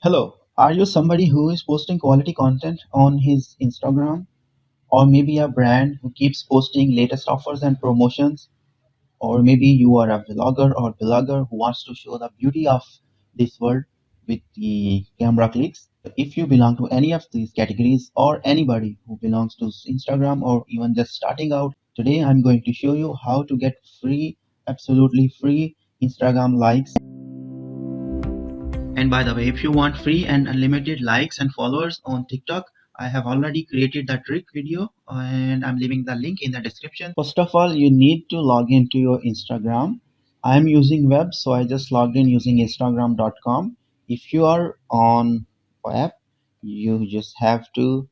Hello, are you somebody who is posting quality content on his Instagram? Or maybe a brand who keeps posting latest offers and promotions? Or maybe you are a vlogger or blogger who wants to show the beauty of this world with the camera clicks? If you belong to any of these categories or anybody who belongs to Instagram or even just starting out, today I'm going to show you how to get free, absolutely free Instagram likes. And by the way, if you want free and unlimited likes and followers on TikTok, I have already created the trick video and I'm leaving the link in the description. First of all, you need to log into your Instagram. I'm using web, so I just logged in using Instagram.com. If you are on web, you just have to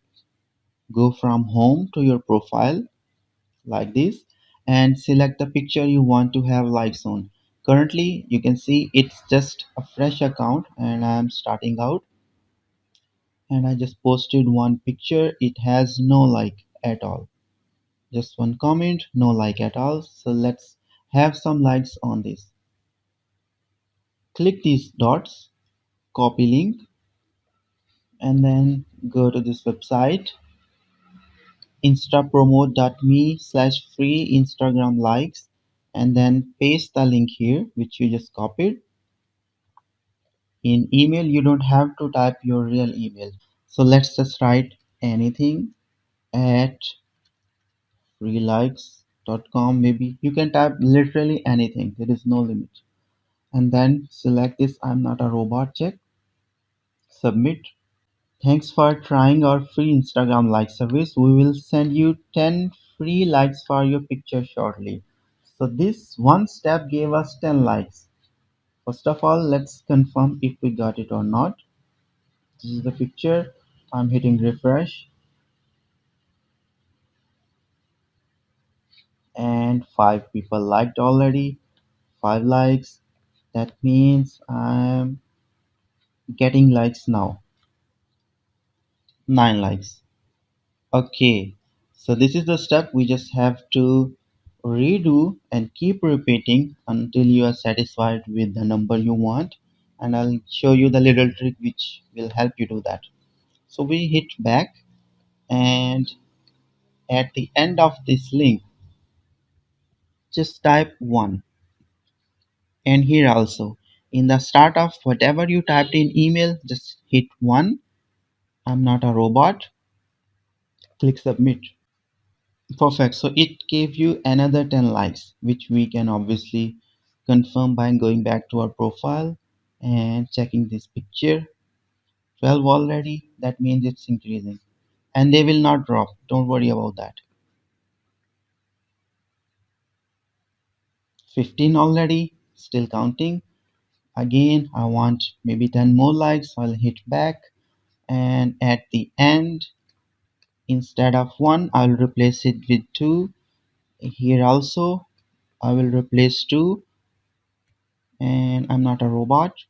go from home to your profile like this and select the picture you want to have likes on. Currently, you can see it's just a fresh account and I'm starting out and I just posted one picture. It has no like at all. Just one comment, no like at all. So let's have some likes on this. Click these dots, copy link, and then go to this website instapromote.me/free Instagram likes and then paste the link here which you just copied. In email, you don't have to type your real email. So let's just write anything at freelikes.com. Maybe you can type literally anything, there is no limit. And then select this I'm not a robot check, submit. Thanks for trying our free Instagram like service. We will send you 10 free likes for your picture shortly. So this one step gave us 10 likes. First of all, let's confirm if we got it or not. This is the picture. I'm hitting refresh and 5 people liked already. 5 likes. That means I'm getting likes now. 9 likes. Okay. So this is the step we just have to redo and keep repeating until you are satisfied with the number you want. And I'll show you the little trick which will help you do that. So we hit back and at the end of this link, just type 1. And here also, in the start of whatever you typed in email, just hit 1. I'm not a robot. Click submit. Perfect. So it gave you another 10 likes, which we can obviously confirm by going back to our profile and checking this picture. 12 already. That means it's increasing. And they will not drop. Don't worry about that. 15 already. Still counting. Again, I want maybe 10 more likes. I'll hit back. And at the end, instead of 1, I'll replace it with 2. Here also, I will replace 2. And I'm not a robot.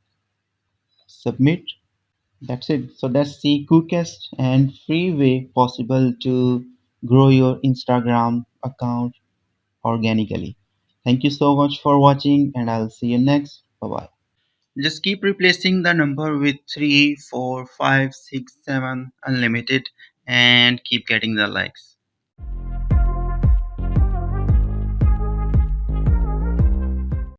Submit. That's it. So that's the quickest and free way possible to grow your Instagram account organically. Thank you so much for watching and I'll see you next. Bye bye. Just keep replacing the number with 3, 4, 5, 6, 7 unlimited and keep getting the likes.